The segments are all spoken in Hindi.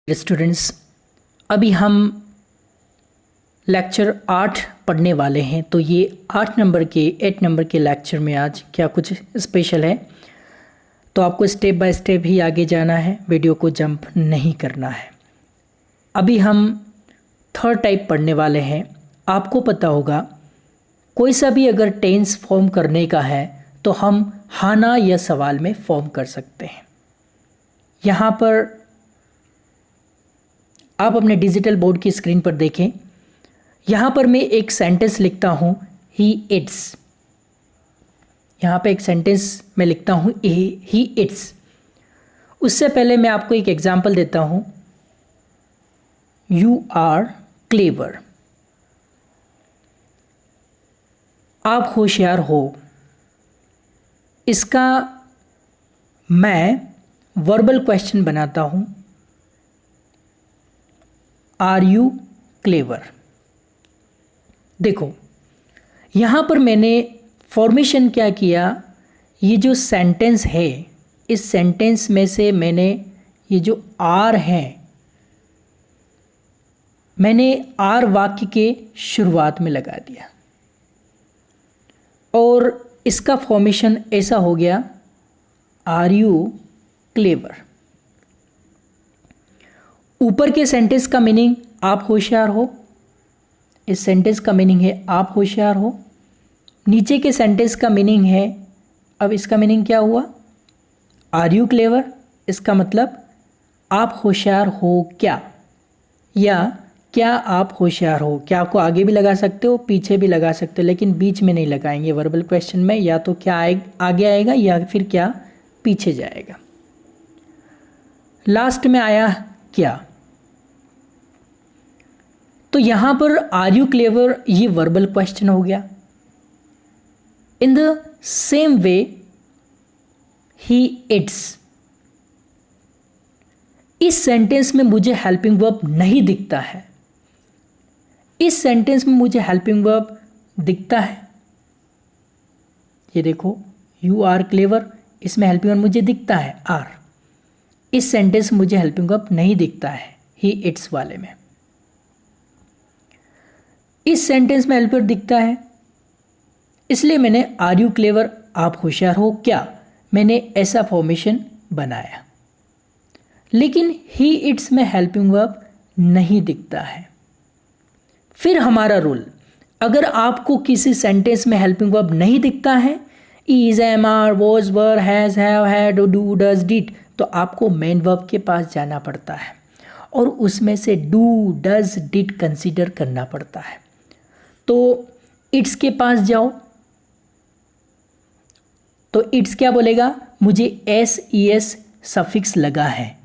स्टूडेंट्स, अभी हम लेक्चर 8 पढ़ने वाले हैं। तो ये 8 नंबर के लेक्चर में आज क्या कुछ स्पेशल है, तो आपको स्टेप बाय स्टेप ही आगे जाना है, वीडियो को जंप नहीं करना है। अभी हम थर्ड टाइप पढ़ने वाले हैं। आपको पता होगा कोई सा भी अगर टेंस फॉर्म करने का है तो हम हाना या सवाल में फॉर्म कर सकते हैं। यहाँ पर आप अपने डिजिटल बोर्ड की स्क्रीन पर देखें। यहाँ पर मैं एक सेंटेंस लिखता हूँ ही इट्स। यहाँ पे एक सेंटेंस मैं लिखता हूँ ही इट्स। उससे पहले मैं आपको एक एग्जांपल देता हूँ, यू आर क्लेवर। आप होशियार हो। इसका मैं वर्बल क्वेश्चन बनाता हूँ, आर यू क्लेवर। देखो यहाँ पर मैंने फॉर्मेशन क्या किया, ये जो सेंटेंस है इस सेंटेंस में से मैंने ये जो आर है मैंने आर वाक्य के शुरुआत में लगा दिया और इसका फॉर्मेशन ऐसा हो गया, आर यू क्लेवर। ऊपर के सेंटेंस का मीनिंग आप होशियार हो, इस सेंटेंस का मीनिंग है आप होशियार हो। नीचे के सेंटेंस का मीनिंग है, अब इसका मीनिंग क्या हुआ, आर यू क्लेवर। इसका मतलब आप होशियार हो क्या, या क्या आप होशियार हो। क्या को आगे भी लगा सकते हो, पीछे भी लगा सकते हो, लेकिन बीच में नहीं लगाएंगे वर्बल क्वेश्चन में। या तो क्या आगे आएगा या फिर क्या पीछे जाएगा। लास्ट में आया क्या, तो यहां पर आर यू क्लेवर ये वर्बल क्वेश्चन हो गया। In the same way he it's, इस सेंटेंस में मुझे हेल्पिंग वर्ब नहीं दिखता है। इस सेंटेंस में मुझे हेल्पिंग वर्ब दिखता है। ये देखो, यू आर क्लेवर, इसमें हेल्पिंग वर्ब मुझे दिखता है आर। इस सेंटेंस में मुझे हेल्पिंग वर्ब नहीं दिखता है ही इट्स वाले में। इस सेंटेंस में हेल्पर दिखता है, इसलिए मैंने आर यू क्लेवर आप होशियार हो क्या, मैंने ऐसा फॉर्मेशन बनाया। लेकिन ही इट्स में हेल्पिंग वर्ब नहीं दिखता है। फिर हमारा रूल, अगर आपको किसी सेंटेंस में हेल्पिंग वर्ब नहीं दिखता है, is, am, are, was, were, has, have, had, do, does, did, तो आपको मेन वर्ब के पास जाना पड़ता है और उसमें से डू, डज, डिड कंसीडर करना पड़ता है। तो इट्स के पास जाओ तो इट्स क्या बोलेगा, मुझे एस ई एस सफिक्स लगा है,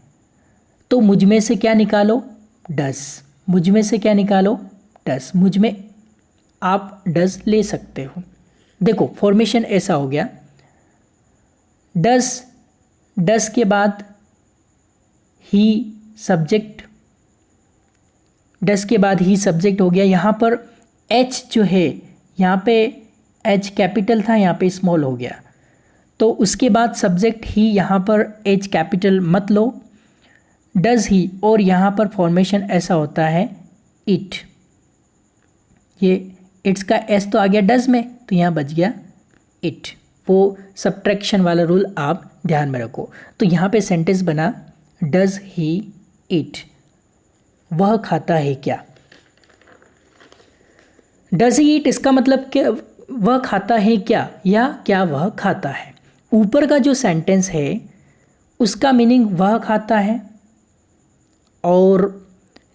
तो मुझ में से क्या निकालो, डस। मुझ में से क्या निकालो, डस। मुझ में आप डस ले सकते हो। देखो फॉर्मेशन ऐसा हो गया, डस, डस के बाद ही सब्जेक्ट, डस के बाद ही सब्जेक्ट हो गया। यहाँ पर एच जो है, यहाँ पे एच कैपिटल था, यहाँ पे स्मॉल हो गया, तो उसके बाद सब्जेक्ट ही, यहाँ पर एच कैपिटल मत लो, डज ही, और यहाँ पर फॉर्मेशन ऐसा होता है इट। ये इट्स का एस तो आ गया डज में, तो यहाँ बच गया इट। वो सब्ट्रैक्शन वाला रूल आप ध्यान में रखो। तो यहाँ पे सेंटेंस बना, डज ही इट, वह खाता है क्या। डज ही ईट, इसका मतलब क्या, वह खाता है क्या, या क्या वह खाता है। ऊपर का जो सेंटेंस है उसका मीनिंग वह खाता है, और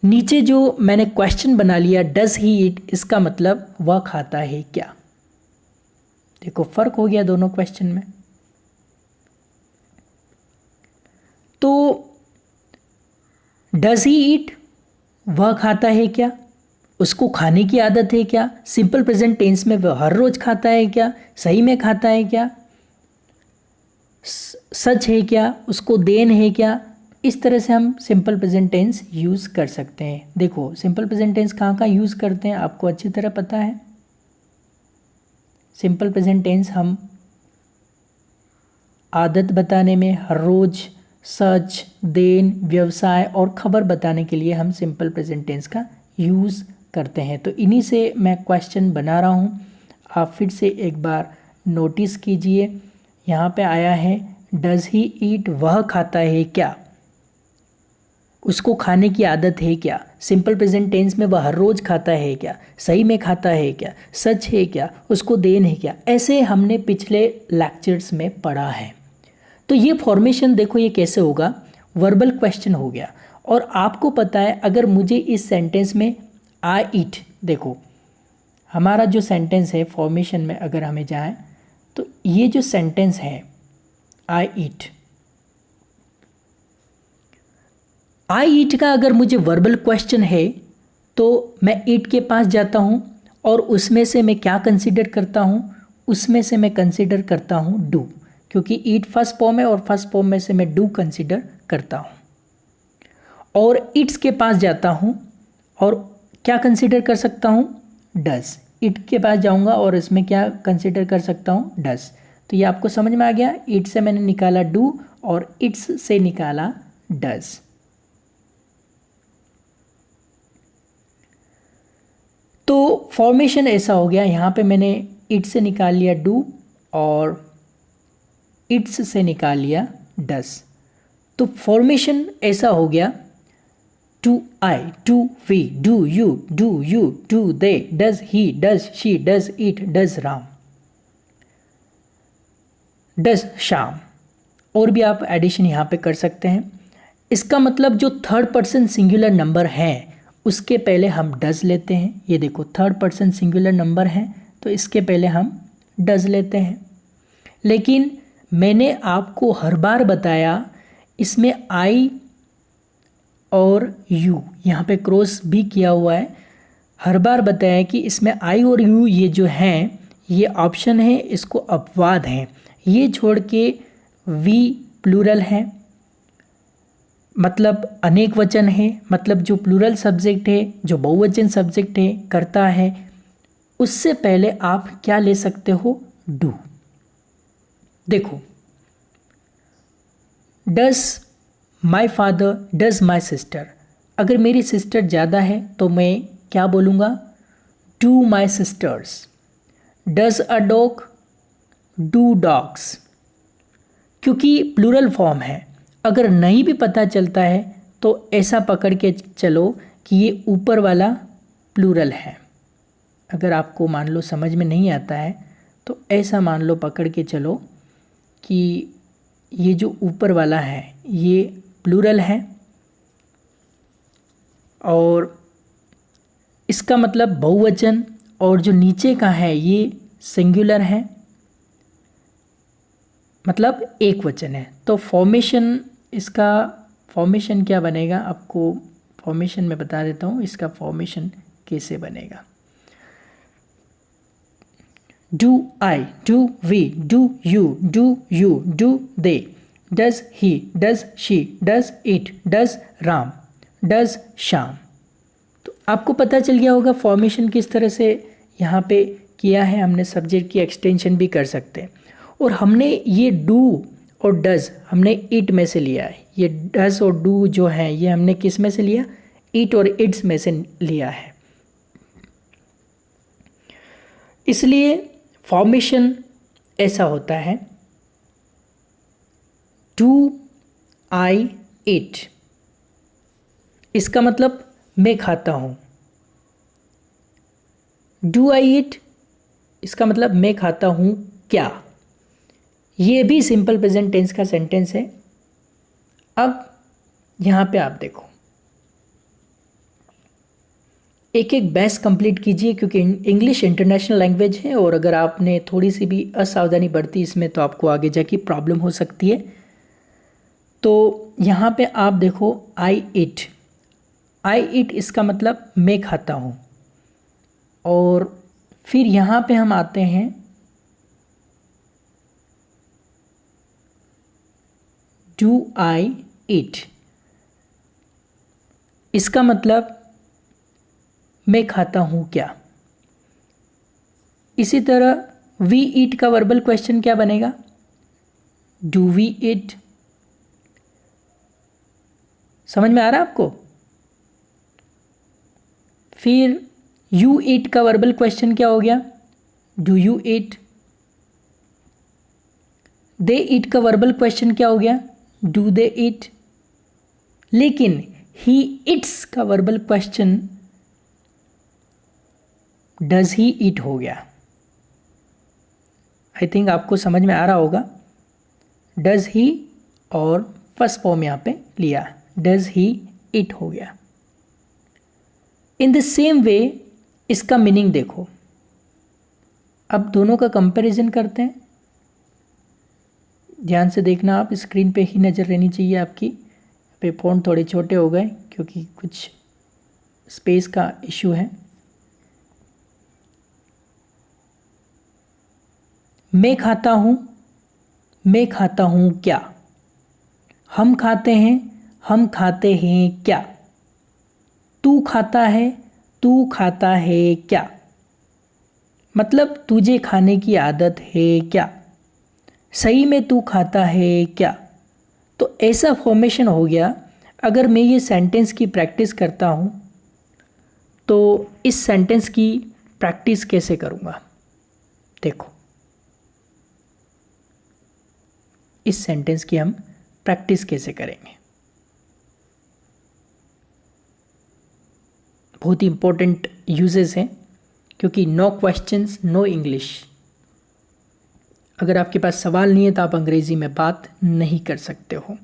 नीचे जो मैंने क्वेश्चन बना लिया डज ही ईट, इसका मतलब वह खाता है क्या। देखो फर्क हो गया दोनों क्वेश्चन में। तो डज ही ईट, वह खाता है क्या, उसको खाने की आदत है क्या। सिंपल प्रेजेंट टेंस में वह हर रोज खाता है क्या, सही में खाता है क्या, सच है क्या, उसको देन है क्या। इस तरह से हम सिंपल प्रेजेंट टेंस यूज़ कर सकते हैं। देखो सिंपल प्रेजेंट टेंस कहाँ कहाँ यूज़ करते हैं आपको अच्छी तरह पता है। सिंपल प्रेजेंट टेंस हम आदत बताने में, हर रोज़, सच, देन, व्यवसाय और खबर बताने के लिए हम सिंपल प्रेजेंट टेंस का यूज़ करते हैं। तो इन्हीं से मैं क्वेश्चन बना रहा हूँ, आप फिर से एक बार नोटिस कीजिए। यहाँ पे आया है डज ही ईट, वह खाता है क्या, उसको खाने की आदत है क्या। सिंपल प्रेजेंट टेंस में वह हर रोज खाता है क्या, सही में खाता है क्या, सच है क्या, उसको देन है क्या, ऐसे हमने पिछले लेक्चर्स में पढ़ा है। तो ये फॉर्मेशन देखो ये कैसे होगा, वर्बल क्वेश्चन हो गया। और आपको पता है अगर मुझे इस सेंटेंस में आई ईट, देखो हमारा जो सेंटेंस है फॉर्मेशन में अगर हमें जाए तो ये जो सेंटेंस है आई ईट, आई ईट का अगर मुझे वर्बल क्वेश्चन है तो मैं ईट के पास जाता हूँ और उसमें से मैं क्या कंसीडर करता हूँ, उसमें से मैं कंसीडर करता हूँ डू, क्योंकि ईट फर्स्ट फॉर्म है और फर्स्ट फॉर्म में से मैं डू कंसीडर करता हूँ। और इट्स के पास जाता हूँ और क्या कंसीडर कर सकता हूँ, डज। इट के पास जाऊँगा और इसमें क्या कंसीडर कर सकता हूँ, डज। तो ये आपको समझ में आ गया, इट से मैंने निकाला डू और इट्स से निकाला डज। तो फॉर्मेशन ऐसा हो गया, यहाँ पे मैंने इट से निकाल लिया डू और इट्स से निकाल लिया डज। तो फॉर्मेशन ऐसा हो गया, do I, do we, do you, do they, does he, does she, does it, does Ram, does Shyam. और भी आप एडिशन यहाँ पे कर सकते हैं। इसका मतलब जो थर्ड पर्सन सिंगुलर नंबर है उसके पहले हम डज लेते हैं। ये देखो थर्ड पर्सन सिंगुलर नंबर है तो इसके पहले हम डज लेते हैं। लेकिन मैंने आपको हर बार बताया इसमें आई और यू, यहाँ पे क्रॉस भी किया हुआ है, हर बार बताया कि इसमें आई और यू ये जो हैं ये ऑप्शन है, इसको अपवाद हैं। ये छोड़ के वी प्लूरल है, मतलब अनेक वचन है, मतलब जो प्लूरल सब्जेक्ट है, जो बहुवचन सब्जेक्ट है, करता है, उससे पहले आप क्या ले सकते हो, डू। देखो does my father, does my sister, अगर मेरी सिस्टर ज़्यादा है तो मैं क्या बोलूँगा, do my sisters. Does a dog, do dogs, क्योंकि प्लूरल फॉर्म है। अगर नहीं भी पता चलता है तो ऐसा पकड़ के चलो कि ये ऊपर वाला प्लूरल है। अगर आपको मान लो समझ में नहीं आता है तो ऐसा मान लो पकड़ के चलो कि ये जो ऊपर वाला है ये प्लूरल है और इसका मतलब बहुवचन, और जो नीचे का है ये सिंगुलर है, मतलब एक वचन है। तो फॉर्मेशन, इसका फॉर्मेशन क्या बनेगा, आपको फॉर्मेशन में बता देता हूँ इसका फॉर्मेशन कैसे बनेगा। Do I, do we, do you, do they, does he, does she, does it, does Ram, does Shyam. तो आपको पता चल गया होगा फॉर्मेशन किस तरह से यहाँ पे किया है हमने। सब्जेक्ट की एक्सटेंशन भी कर सकते हैं। और हमने ये डू और डज हमने इट में से लिया है, ये डज और डू जो है ये हमने किस में से लिया, इट और इट्स में से लिया है। इसलिए फॉर्मेशन ऐसा होता है, डू आई इट, इसका मतलब मैं खाता हूँ। डू आई इट, इसका मतलब मैं खाता हूँ क्या। ये भी सिंपल प्रेजेंट टेंस का सेंटेंस है। अब यहाँ पे आप देखो, एक एक बहस कंप्लीट कीजिए, क्योंकि इंग्लिश इंटरनेशनल लैंग्वेज है और अगर आपने थोड़ी सी भी असावधानी बरती इसमें तो आपको आगे जाके प्रॉब्लम हो सकती है। तो यहाँ पे आप देखो आई इट, आई इट इसका मतलब मैं खाता हूँ। और फिर यहाँ पे हम आते हैं डू आई इट, इसका मतलब मैं खाता हूँ क्या। इसी तरह वी ईट का वर्बल क्वेश्चन क्या बनेगा, डू वी ईट, समझ में आ रहा है आपको? फिर यू ईट का वर्बल क्वेश्चन क्या हो गया? Do you eat. दे ईट का वर्बल क्वेश्चन क्या हो गया? डू दे ईट। लेकिन ही ईट्स का वर्बल क्वेश्चन डज ही ईट हो गया। आई थिंक आपको समझ में आ रहा होगा। डज ही और फर्स्ट फॉर्म यहाँ पे लिया, डज ही ईट हो गया। इन द सेम वे इसका मीनिंग देखो। अब दोनों का कंपैरिजन करते हैं। ध्यान से देखना, आप स्क्रीन पे ही नज़र रहनी चाहिए आपकी। पे फ़ॉन्ट थोड़े छोटे हो गए क्योंकि कुछ स्पेस का इशू है। मैं खाता हूँ, मैं खाता हूँ क्या? हम खाते हैं, हम खाते हैं क्या? तू खाता है, तू खाता है क्या? मतलब तुझे खाने की आदत है क्या? सही में तू खाता है क्या? तो ऐसा फॉर्मेशन हो गया। अगर मैं ये सेंटेंस की प्रैक्टिस करता हूँ तो इस सेंटेंस की प्रैक्टिस कैसे करूँगा? देखो, इस सेंटेंस की हम प्रैक्टिस कैसे करेंगे? बहुत ही इंपॉर्टेंट यूजेस हैं क्योंकि नो क्वेश्चंस नो इंग्लिश। अगर आपके पास सवाल नहीं है तो आप अंग्रेजी में बात नहीं कर सकते हो।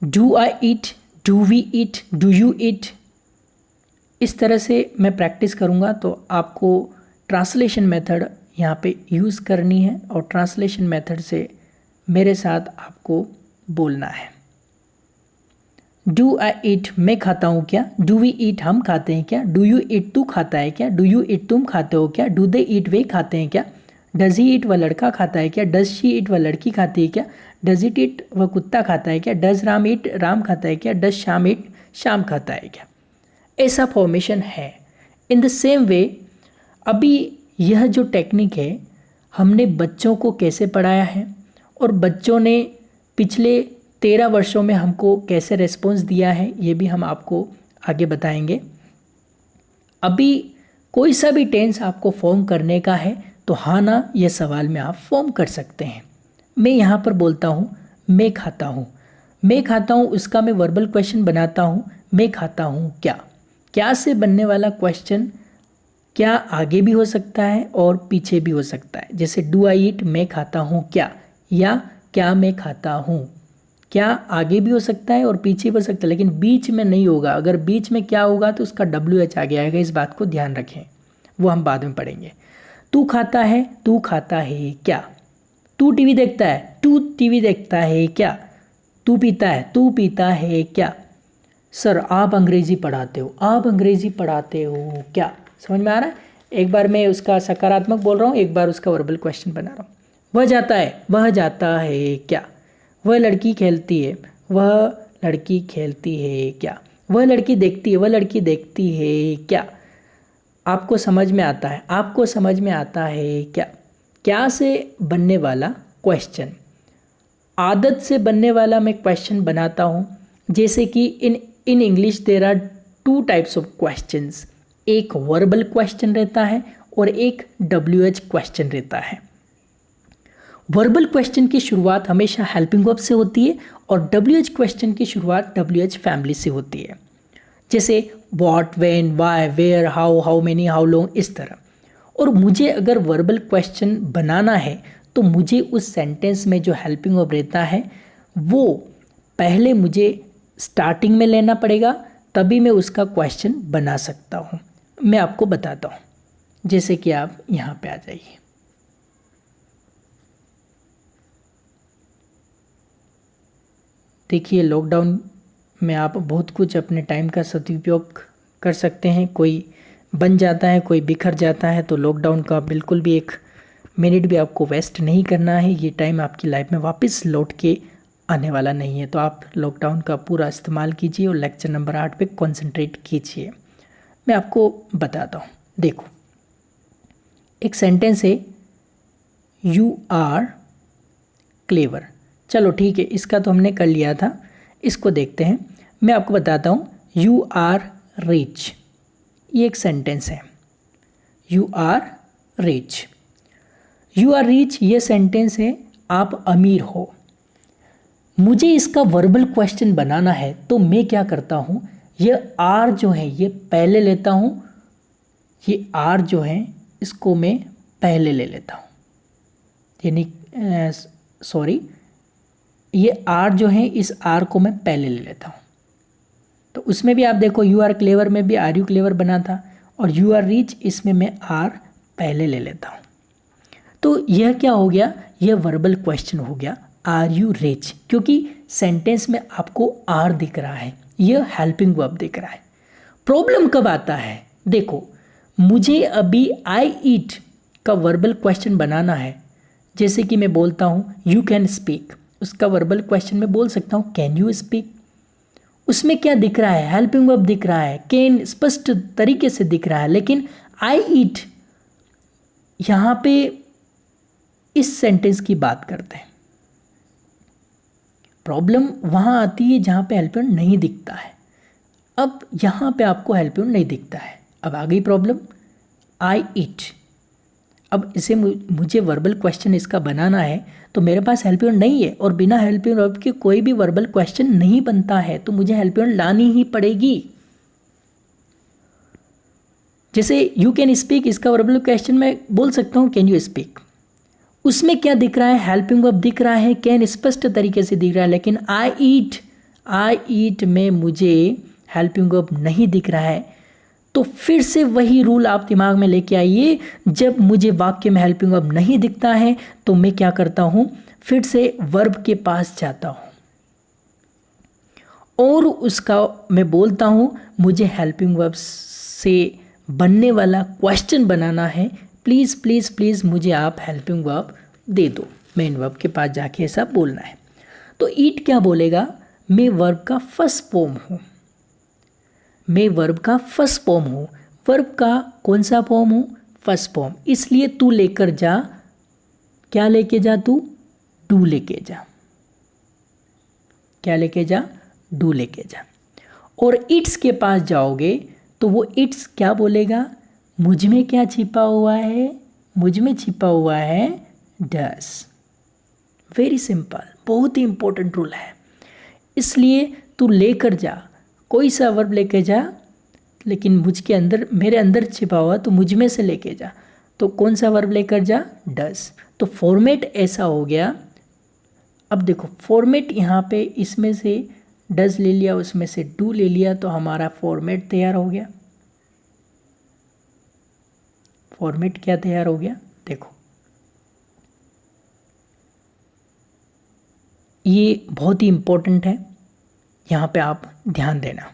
Do I eat, do we eat, do you eat, इस तरह से मैं प्रैक्टिस करूँगा तो आपको ट्रांसलेशन मेथड यहाँ पे यूज़ करनी है और ट्रांसलेशन मेथड से मेरे साथ आपको बोलना है। डू आई ईट, मैं खाता हूँ क्या? डू वी ईट, हम खाते हैं क्या? डू यू ईट, तू खाता है क्या? डू यू ईट, तुम खाते हो क्या? डू दे ईट, वे खाते हैं क्या? डज ही ईट, वह लड़का खाता है क्या? डज शी ईट, वह लड़की खाती है क्या? डज इट ईट, वह कुत्ता खाता है क्या? डज राम ईट, राम खाता है क्या? डज श्याम ईट, श्याम खाता है क्या? ऐसा फॉर्मेशन है। इन द सेम वे अभी यह जो टेक्निक है हमने बच्चों को कैसे पढ़ाया है और बच्चों ने पिछले 13 वर्षों में हमको कैसे रेस्पॉन्स दिया है ये भी हम आपको आगे बताएंगे। अभी कोई सा भी टेंस आपको फॉर्म करने का है तो हाँ ना ये सवाल में आप फॉर्म कर सकते हैं। मैं यहाँ पर बोलता हूँ मैं खाता हूँ, मैं खाता हूँ उसका मैं वर्बल क्वेश्चन बनाता हूँ, मैं खाता हूँ क्या? क्या से बनने वाला क्वेश्चन क्या आगे भी हो सकता है और पीछे भी हो सकता है। जैसे डू आई ईट, मैं खाता हूँ क्या, या क्या मैं खाता हूँ। क्या आगे भी हो सकता है और पीछे भी हो सकता है लेकिन बीच में नहीं होगा। अगर बीच में क्या होगा तो उसका WH आ गया आएगा, इस बात को ध्यान रखें, वो हम बाद में पढ़ेंगे। तू खाता है, तू खाता है क्या? तू टीवी देखता है, तू टीवी देखता है क्या? तू पीता है, तू पीता है क्या? सर आप अंग्रेजी पढ़ाते हो, आप अंग्रेजी पढ़ाते हो क्या? समझ में आ रहा है? एक बार मैं उसका सकारात्मक बोल रहा हूँ, एक बार उसका वर्बल क्वेश्चन बना रहा हूँ। वह जाता है, वह जाता है क्या? वह लड़की खेलती है, वह लड़की खेलती है क्या? वह लड़की देखती है, वह लड़की देखती है क्या? आपको समझ में आता है, आपको समझ में आता है क्या? क्या से बनने वाला क्वेश्चन, आदत से बनने वाला मैं क्वेश्चन बनाता हूँ। जैसे कि in English there are 2 types of questions, एक वर्बल क्वेश्चन रहता है और एक WH क्वेश्चन रहता है। वर्बल क्वेश्चन की शुरुआत हमेशा हेल्पिंग वर्ब से होती है और WH क्वेश्चन की शुरुआत WH फैमिली से होती है। जैसे what, when, why, where, how many, how long, इस तरह। और मुझे अगर वर्बल क्वेश्चन बनाना है तो मुझे उस सेंटेंस में जो हेल्पिंग वर्ब रहता है वो पहले मुझे स्टार्टिंग में लेना पड़ेगा, तभी मैं उसका क्वेश्चन बना सकता हूँ। मैं आपको बताता हूँ, जैसे कि आप यहाँ पे आ जाइए। देखिए लॉकडाउन में आप बहुत कुछ अपने टाइम का सदुपयोग कर सकते हैं। कोई बन जाता है, कोई बिखर जाता है, तो लॉकडाउन का बिल्कुल भी 1 मिनट भी आपको वेस्ट नहीं करना है। ये टाइम आपकी लाइफ में वापस लौट के आने वाला नहीं है, तो आप लॉकडाउन का पूरा इस्तेमाल कीजिए और लेक्चर नंबर 8 पे कंसंट्रेट कीजिए। मैं आपको बताता हूँ। देखो एक सेंटेंस है, यू आर क्लेवर। चलो ठीक है, इसका तो हमने कर लिया था। इसको देखते हैं। मैं आपको बताता हूँ, यू आर रिच, ये एक सेंटेंस है। You are rich, you are rich ये सेंटेंस है, आप अमीर हो। मुझे इसका वर्बल क्वेश्चन बनाना है तो मैं क्या करता हूँ, ये आर जो है ये पहले लेता हूँ, ये आर जो है इसको मैं पहले ले लेता हूँ, यानी सॉरी, ये आर जो है इस आर को मैं पहले ले लेता हूँ। तो उसमें भी आप देखो, यू आर क्लेवर में भी आर यू क्लेवर बना था, और यू आर रिच इसमें मैं आर पहले ले लेता हूँ। तो यह क्या हो गया, यह वर्बल क्वेश्चन हो गया, आर यू रिच, क्योंकि सेंटेंस में आपको आर दिख रहा है, यह हेल्पिंग वर्ब दिख रहा है। प्रॉब्लम कब आता है, देखो मुझे अभी आई ईट का वर्बल क्वेश्चन बनाना है। जैसे कि मैं बोलता हूँ यू कैन स्पीक, उसका वर्बल क्वेश्चन में बोल सकता हूँ कैन यू स्पीक। उसमें क्या दिख रहा है, हेल्पिंग वर्ब दिख रहा है, कैन स्पष्ट तरीके से दिख रहा है, लेकिन आई ईट यहाँ पे इस सेंटेंस की बात करते हैं। प्रॉब्लम वहाँ आती है जहाँ पे हेल्पिंग वर्ब नहीं दिखता है। अब यहाँ पे आपको हेल्पिंग वर्ब नहीं दिखता है, अब आ गई प्रॉब्लम, आई ईट। अब इसे मुझे वर्बल क्वेश्चन इसका बनाना है, तो मेरे पास हेल्पिंग वर्ब नहीं है, और बिना हेल्पिंग वर्ब के कोई भी वर्बल क्वेश्चन नहीं बनता है, तो मुझे हेल्पिंग वर्ब लानी ही पड़ेगी। जैसे यू कैन स्पीक, इसका वर्बल क्वेश्चन मैं बोल सकता हूँ कैन यू स्पीक। उसमें क्या दिख रहा है, हेल्पिंग वर्ब दिख रहा है, कैन स्पष्ट तरीके से दिख रहा है, लेकिन आई ईट में मुझे हेल्पिंग वर्ब नहीं दिख रहा है। तो फिर से वही रूल आप दिमाग में लेके आइए, जब मुझे वाक्य में हेल्पिंग वर्ब नहीं दिखता है तो मैं क्या करता हूँ, फिर से वर्ब के पास जाता हूँ और उसका मैं बोलता हूँ मुझे हेल्पिंग वर्ब से बनने वाला क्वेश्चन बनाना है, प्लीज़ प्लीज़ प्लीज़ मुझे आप हेल्पिंग वर्ब दे दो। मेन वर्ब के पास जाके ऐसा बोलना है। तो ईट क्या बोलेगा, मैं वर्ब का फर्स्ट फॉर्म हूँ, मैं वर्ब का फर्स्ट फॉर्म हूँ। वर्ब का कौन सा फॉर्म हूँ, फर्स्ट फॉर्म, इसलिए तू लेकर जा, क्या लेके जा, तू डू लेके जा, क्या लेके जा, डू लेके जा। और इट्स के पास जाओगे तो वो इट्स क्या बोलेगा, मुझ में क्या छिपा हुआ है, मुझ में छिपा हुआ है डस। वेरी सिंपल, बहुत ही इंपॉर्टेंट रूल है। इसलिए तू लेकर जा, कोई सा वर्ब लेके जा, लेकिन मुझ के अंदर, मेरे अंदर छिपा हुआ, तो मुझ में से लेके जा, तो कौन सा वर्ब लेकर जा, डस। तो फॉर्मेट ऐसा हो गया। अब देखो फॉर्मेट यहाँ पे इसमें से डज ले लिया, उसमें से डू ले लिया, तो हमारा फॉर्मेट तैयार हो गया। फॉर्मेट क्या तैयार हो गया, देखो ये बहुत ही इंपॉर्टेंट है, यहाँ पे आप ध्यान देना।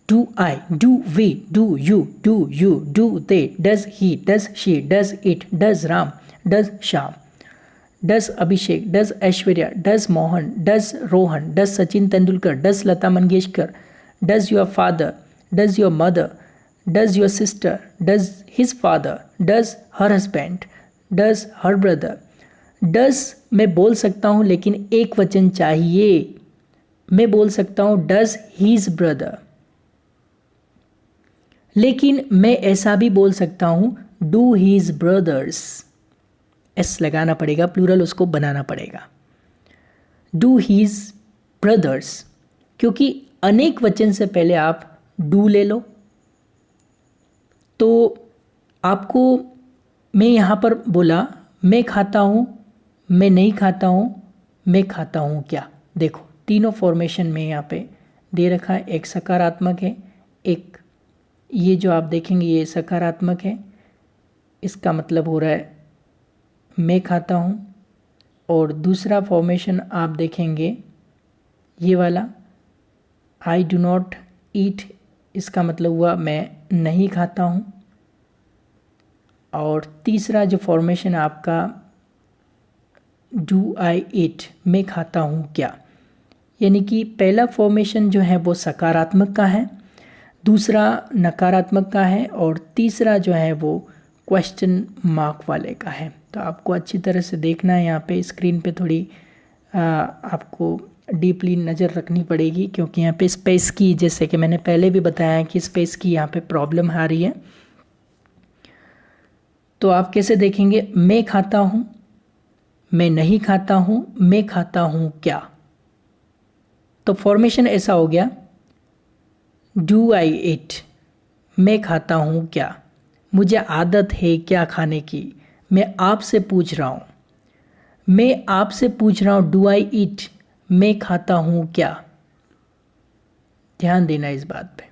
Do I, do we, do you, do they, does he, does she, does it, does Ram, does Shyam, does Abhishek, does Aishwarya, does Mohan, does Rohan, does Sachin Tendulkar, does Lata Mangeshkar, does your father, does your mother, does your sister, does his father, does her husband, does her brother. Does मैं बोल सकता हूँ लेकिन एक वचन चाहिए, मैं बोल सकता हूँ डज हीज ब्रदर, लेकिन मैं ऐसा भी बोल सकता हूँ डू हीज ब्रदर्स। एस लगाना पड़ेगा, प्लूरल उसको बनाना पड़ेगा, डू हीज ब्रदर्स, क्योंकि अनेक वचन से पहले आप डू ले लो। तो आपको मैं यहाँ पर बोला मैं खाता हूँ, मैं नहीं खाता हूँ, मैं खाता हूँ क्या, देखो तीनों फॉर्मेशन में यहाँ पे दे रखा है। एक सकारात्मक है, एक ये जो आप देखेंगे ये सकारात्मक है, इसका मतलब हो रहा है मैं खाता हूँ, और दूसरा फॉर्मेशन आप देखेंगे ये वाला आई डू नॉट ईट, इसका मतलब हुआ मैं नहीं खाता हूँ। और तीसरा जो फॉर्मेशन आपका डू आई ईट, मैं खाता हूँ क्या, यानी कि पहला फॉर्मेशन जो है वो सकारात्मक का है, दूसरा नकारात्मक का है, और तीसरा जो है वो क्वेश्चन मार्क वाले का है। तो तो आपको अच्छी तरह से देखना है। यहाँ पे स्क्रीन पे थोड़ी आपको डीपली नज़र रखनी पड़ेगी, क्योंकि यहाँ पे स्पेस की, जैसे कि मैंने पहले भी बताया कि स्पेस की यहाँ पे प्रॉब्लम आ रही है। तो आप कैसे देखेंगे? मैं खाता हूँ, मैं नहीं खाता हूँ, मैं खाता हूँ क्या। तो फॉर्मेशन ऐसा हो गया, डू आई ईट, मैं खाता हूँ क्या, मुझे आदत है क्या खाने की, मैं आपसे पूछ रहा हूँ, मैं आपसे पूछ रहा हूँ डू आई ईट, मैं खाता हूँ क्या। ध्यान देना इस बात पे,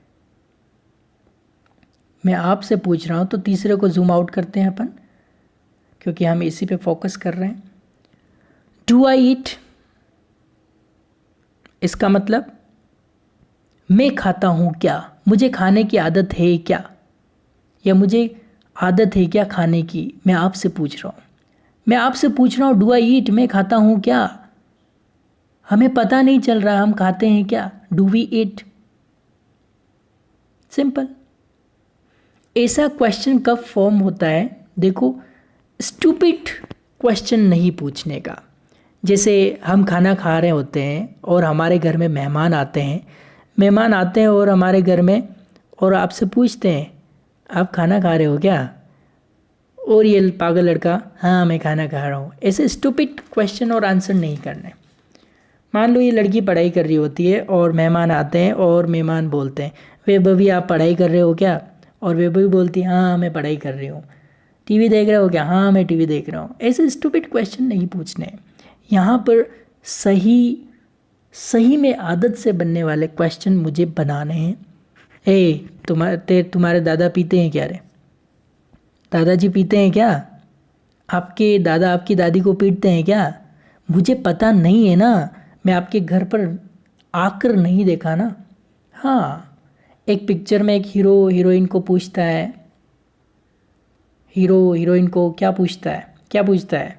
मैं आपसे पूछ रहा हूँ। तो तीसरे को जूम आउट करते हैं अपन, क्योंकि हम इसी पे फोकस कर रहे हैं। डू आई ईट, इसका मतलब मैं खाता हूँ क्या, मुझे खाने की आदत है क्या, या मुझे आदत है क्या खाने की, मैं आपसे पूछ रहा हूँ। मैं आपसे पूछ रहा हूँ डू आई ईट, मैं खाता हूँ क्या। हमें पता नहीं चल रहा हम खाते हैं क्या, डू वी ईट। सिंपल। ऐसा क्वेश्चन कब फॉर्म होता है? देखो, स्टूपिड क्वेश्चन नहीं पूछने का। जैसे हम खाना खा रहे होते हैं और हमारे घर में मेहमान आते हैं और हमारे घर में, और आपसे पूछते हैं आप खाना खा रहे हो क्या, और ये पागल लड़का हाँ मैं खाना खा रहा हूँ। ऐसे स्टूपिड क्वेश्चन और आंसर नहीं करने। मान लो ये लड़की पढ़ाई कर रही होती है और मेहमान आते हैं और मेहमान बोलते हैं वैभवी आप पढ़ाई कर रहे हो क्या, और वैभवी बोलती है हाँ मैं पढ़ाई कर रही हूँ। टीवी देख रहे हो क्या, हाँ मैं टीवी देख रहा हूँ। ऐसे स्टूपिड क्वेश्चन नहीं पूछने। यहाँ पर सही में आदत से बनने वाले क्वेश्चन मुझे बनाने हैं। तुम्हारे दादा पीते हैं क्या रे, दादाजी पीते हैं क्या, आपके दादा आपकी दादी को पीटते हैं क्या, मुझे पता नहीं है ना, मैं आपके घर पर आकर नहीं देखा ना। हाँ, एक पिक्चर में एक हीरो हीरोइन को पूछता है, हीरो हीरोइन को क्या पूछता है,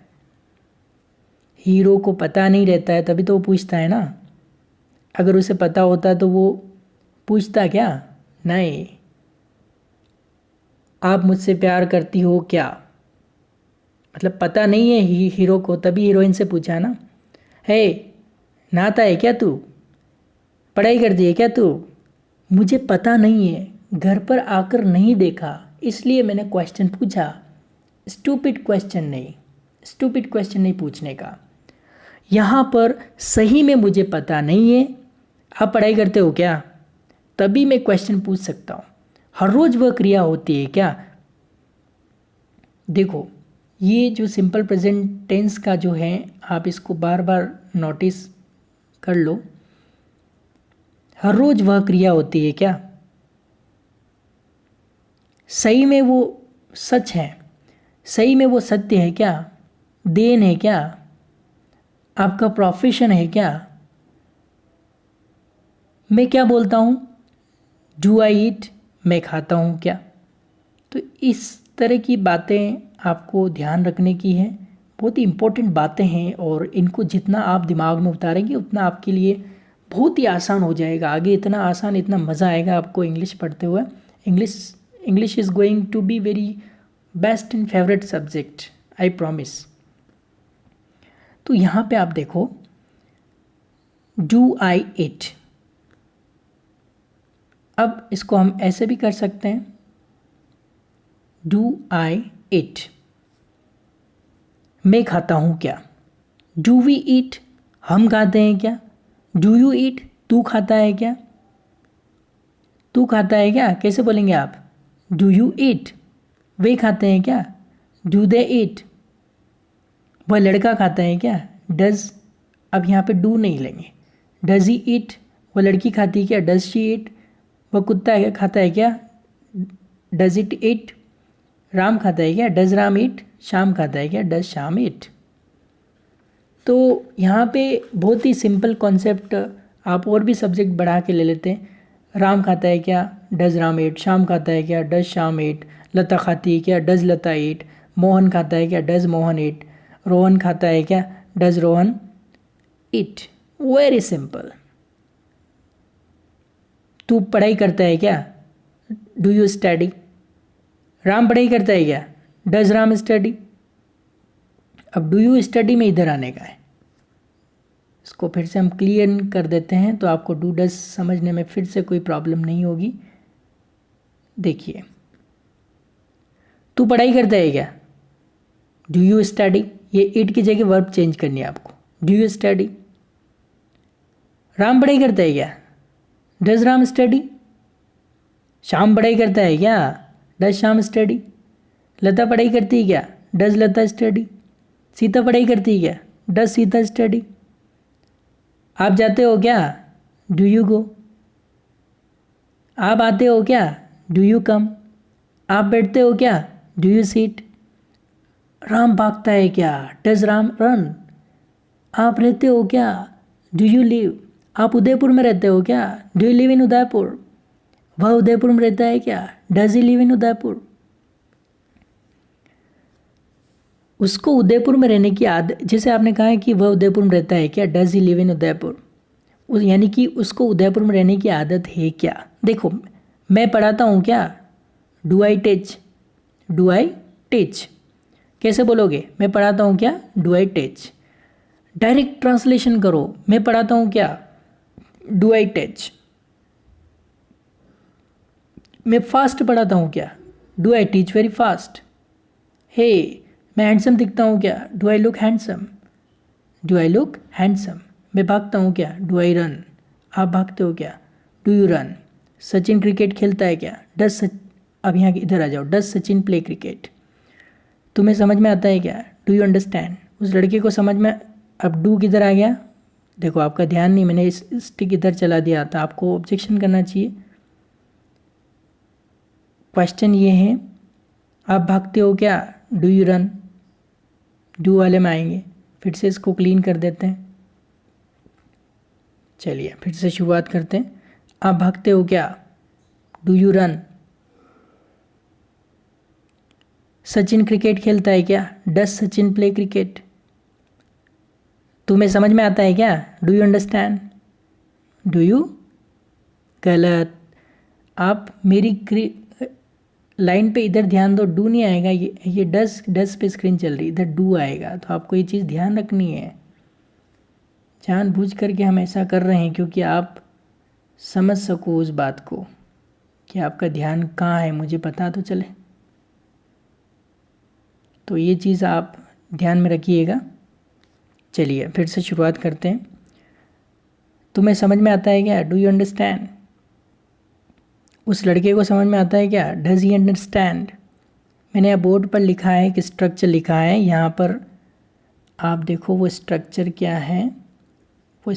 हीरो को पता नहीं रहता है तभी तो वो पूछता है ना। अगर उसे पता होता तो वो पूछता क्या? नहीं। आप मुझसे प्यार करती हो क्या, मतलब पता नहीं है हीरो को, तभी हीरोइन से पूछा ना। हे नहाता है क्या तू, पढ़ाई करती है क्या तू, मुझे पता नहीं है, घर पर आकर नहीं देखा, इसलिए मैंने क्वेश्चन पूछा। स्टूपिड क्वेश्चन नहीं पूछने का। यहाँ पर सही में मुझे पता नहीं है, आप पढ़ाई करते हो क्या, तभी मैं क्वेश्चन पूछ सकता हूँ। हर रोज़ वह क्रिया होती है क्या। देखो, ये जो सिंपल प्रेजेंट टेंस का जो है, आप इसको बार बार नोटिस कर लो। हर रोज़ वह क्रिया होती है क्या, सही में वो सच है, सही में वो सत्य है क्या, देन है क्या, आपका प्रोफेशन है क्या। मैं क्या बोलता हूँ, डू आई ईट, मैं खाता हूँ क्या। तो इस तरह की बातें आपको ध्यान रखने की है, बहुत ही इम्पोर्टेंट बातें हैं, और इनको जितना आप दिमाग में उतारेंगे उतना आपके लिए बहुत ही आसान हो जाएगा। आगे इतना आसान, इतना मज़ा आएगा आपको इंग्लिश पढ़ते हुए। English is going to be very best and favourite subject, I promise. तो यहाँ पे आप देखो, डू आई ईट, अब इसको हम ऐसे भी कर सकते हैं, डू आई ईट, मैं खाता हूँ क्या। डू वी ईट, हम खाते हैं क्या। डू यू ईट, तू खाता है क्या, तू खाता है क्या, कैसे बोलेंगे आप, डू यू ईट। वे खाते हैं क्या, डू दे ईट। वह लड़का खाता है क्या, डज, अब यहाँ पे डू नहीं लेंगे, डज ही ईट। वह लड़की खाती है क्या, डज शी ईट। वह कुत्ता है खाता है क्या, डज इट ईट। राम खाता है क्या, डज राम ईट। शाम खाता है क्या, डज शाम ईट। तो यहाँ पे बहुत ही सिंपल कॉन्सेप्ट, आप और भी सब्जेक्ट बढ़ा के ले लेते हैं। राम खाता है क्या, डज राम ईट। शाम खाता है क्या, डज शाम ईट। लता खाती है क्या, डज लता ईट। मोहन खाता है क्या, डज मोहन ईट। रोहन खाता है क्या, does Rohan eat. Very simple. तू पढ़ाई करता है क्या, डू यू स्टडी। राम पढ़ाई करता है क्या, डज राम स्टडी। अब डू यू स्टडी में इधर आने का है। इसको फिर से हम क्लियर कर देते हैं तो आपको डू डज समझने में फिर से कोई प्रॉब्लम नहीं होगी। देखिए, तू पढ़ाई करता है क्या, डू यू स्टडी। ये इट की जगह वर्ब चेंज करनी है आपको, डू यू स्टडी। राम पढ़ाई करता है क्या, डज राम स्टडी। श्याम पढ़ाई करता है क्या, डज श्याम स्टडी। लता पढ़ाई करती है क्या, डज लता स्टडी। सीता पढ़ाई करती है क्या, डज सीता स्टडी। आप जाते हो क्या, डू यू गो। आप आते हो क्या, डू यू कम। आप बैठते हो क्या, डू यू सीट। राम भागता है क्या, डज राम रन। आप रहते हो क्या, डू यू लिव। आप उदयपुर में रहते हो क्या, do you live in Udaipur. वह उदयपुर में रहता है क्या, does he live in Udaipur. उसको उदयपुर में रहने की आदत, जैसे आपने कहा है कि वह उदयपुर में रहता है क्या, does he live in Udaipur, यानी कि उसको उदयपुर में रहने की आदत है क्या। देखो, मैं पढ़ाता हूँ क्या, do I teach. Do I teach कैसे बोलोगे, मैं पढ़ाता हूँ क्या, do I teach. Direct translation करो, मैं पढ़ाता हूँ क्या, डू आई टीच। मैं फास्ट पढ़ाता हूँ क्या, do I teach very fast. Hey, मैं हैंडसम दिखता हूँ क्या, do I look handsome. Do I look handsome. मैं भागता हूँ क्या, डू आई रन। आप भागते हो क्या, do you run. Sachin cricket खेलता है क्या, अब यहाँ इधर आ जाओ, डज सचिन प्ले क्रिकेट। तुम्हें समझ में आता है क्या, डू यू अंडरस्टैंड। उस लड़के को समझ में, अब डू किधर आ गया, देखो आपका ध्यान नहीं, मैंने इस स्टिक इधर चला दिया था, आपको ऑब्जेक्शन करना चाहिए। क्वेश्चन ये है, आप भागते हो क्या, डू यू रन। डू वाले में आएंगे, फिर से इसको क्लीन कर देते हैं। चलिए फिर से शुरुआत करते हैं। आप भागते हो क्या, do you run. Sachin cricket खेलता है क्या, डज सचिन प्ले क्रिकेट। तुम्हें समझ में आता है क्या, do you understand. Do you, गलत। आप मेरी लाइन पे इधर ध्यान दो, डू नहीं आएगा, ये डज पे स्क्रीन चल रही, इधर डू आएगा, तो आपको ये चीज़ ध्यान रखनी है। जानबूझ करके हम ऐसा कर रहे हैं क्योंकि आप समझ सको उस बात को कि आपका ध्यान कहाँ है, मुझे पता तो चले। तो ये चीज़ आप ध्यान में रखिएगा। चलिए फिर से शुरुआत करते हैं। तुम्हें समझ में आता है क्या, डू यू अंडरस्टैंड। उस लड़के को समझ में आता है क्या, डज ही अंडरस्टैंड। मैंने यहाँ बोर्ड पर लिखा है कि स्ट्रक्चर लिखा है, यहाँ पर आप देखो वो स्ट्रक्चर क्या है। वो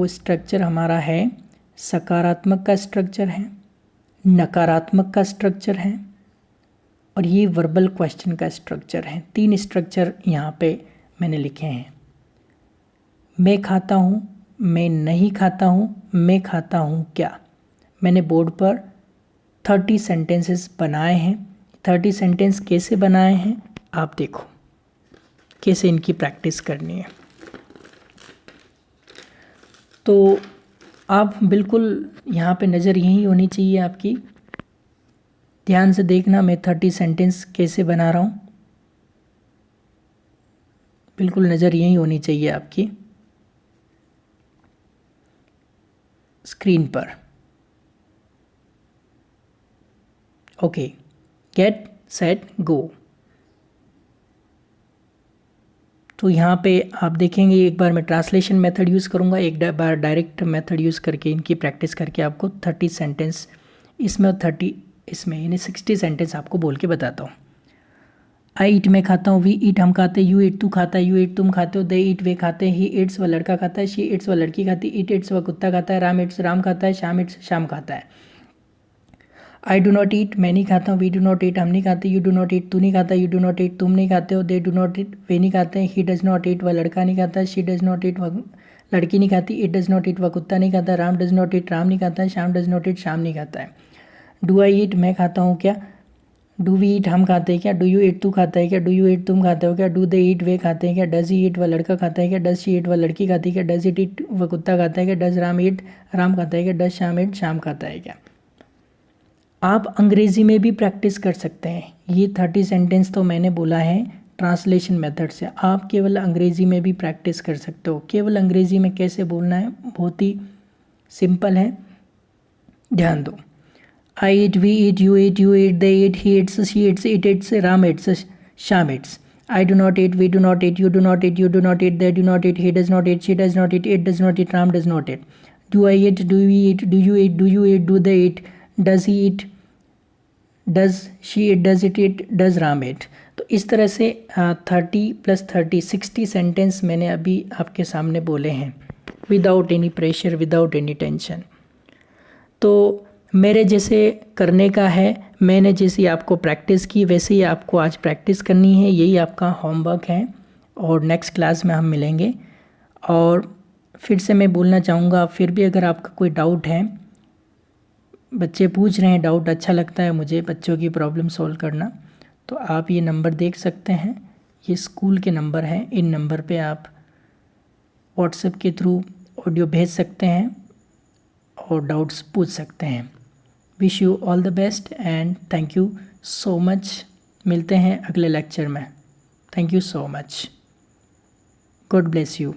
स्ट्रक्चर हमारा है, सकारात्मक का स्ट्रक्चर है, नकारात्मक का स्ट्रक्चर है, और ये वर्बल क्वेश्चन का स्ट्रक्चर है। 3 स्ट्रक्चर यहाँ पे मैंने लिखे हैं। मैं खाता हूँ, मैं नहीं खाता हूँ, मैं खाता हूँ क्या। मैंने बोर्ड पर 30 सेंटेंसेस बनाए हैं। 30 सेंटेंस कैसे बनाए हैं आप देखो, कैसे इनकी प्रैक्टिस करनी है। तो आप बिल्कुल यहाँ पे नज़र यही होनी चाहिए आपकी, ध्यान से देखना मैं 30 सेंटेंस कैसे बना रहा हूँ, बिल्कुल नज़र यही होनी चाहिए आपकी स्क्रीन पर। Okay, get set go. तो यहाँ पे आप देखेंगे, एक बार मैं ट्रांसलेशन मेथड यूज़ करूँगा, एक बार डायरेक्ट मेथड यूज़ करके इनकी प्रैक्टिस करके आपको 30 सेंटेंस इसमें और 30 इसमें, यानी 60 सेंटेंस आपको बोल के बताता हूँ। आई ईट, मैं खाता हूँ। वी ईट, हम खाते। यू ईट, तू खाता है। यू ईट, तुम खाते हो। दे ईट, वे खाते हैं। ही ईट्स, वह लड़का खाता है। शी ईट्स, वह लड़की खाती है। इट ईट्स, वह कुत्ता खाता है। राम ईट्स, राम खाता है। श्याम ईट्स, श्याम खाता है। आई डू नॉट ईट, मैं नहीं खाता हूँ। वी डू नॉट ईट, हम नहीं खाते। यू डू नॉट ईट, तू नहीं खाता। यू डू नॉट ईट, तुम नहीं खाते हो। दे डू नॉट ईट, वे नहीं खाते हैं। ही डज नॉट ईट, वह लड़का नहीं खाता। शी डज नॉट ईट, वह लड़की नहीं खाती। इट डज नॉट ईट, वह कुत्ता नहीं खाता। Ram does not eat, Ram नहीं खाता है। Shyam does not eat, Shyam नहीं खाता है। डू आई ईट, मैं खाता हूँ क्या। डू वी ईट, हम खाते हैं क्या। डू यू ईट, तू खाता है क्या। डू यू ईट, तुम खाते हो क्या। डू दे ईट, वे खाते हैं क्या। डज ही ईट, वह लड़का खाता है क्या। डज शी ईट, वह लड़की खाती है क्या। डज इट ईट, वह कुत्ता खाता है क्या। डज राम ईट, राम खाता है क्या। डज श्याम ईट, श्याम खाता है क्या। आप अंग्रेज़ी में भी प्रैक्टिस कर सकते हैं। ये 30 सेंटेंस तो मैंने बोला है ट्रांसलेशन मेथड से, आप केवल अंग्रेज़ी में भी प्रैक्टिस कर सकते हो। केवल अंग्रेज़ी में कैसे बोलना है, बहुत ही सिंपल है, ध्यान दो। I eat, we eat, you eat, you eat, they eat, he eats, she eats, it eats, Ram eats, Shyam eats. I do not eat, we do not eat, you do not eat, you do not eat, they do not eat, he does not eat, she does not eat, it does not eat, Ram does not eat. Do I eat, do we eat, do you eat, do you eat, do they eat, does he eat, does she eat, does it eat, does Ram eat. तो इस तरह से 30 + 30 60 सेंटेंस मैंने अभी आपके सामने बोले हैं, without any pressure, without any tension. तो मेरे जैसे करने का है, मैंने जैसी आपको प्रैक्टिस की वैसे ही आपको आज प्रैक्टिस करनी है, यही आपका होमवर्क है। और नेक्स्ट क्लास में हम मिलेंगे। और फिर से मैं बोलना चाहूँगा, फिर भी अगर आपका कोई डाउट है, बच्चे पूछ रहे हैं डाउट, अच्छा लगता है मुझे बच्चों की प्रॉब्लम सॉल्व करना, तो आप ये नंबर देख सकते हैं, ये स्कूल के नंबर हैं। इन नंबर पे आप व्हाट्सएप के थ्रू ऑडियो भेज सकते हैं और डाउट्स पूछ सकते हैं। Wish you all the best and thank you so much. मिलते हैं अगले लेक्चर में। Thank you so much. God bless you.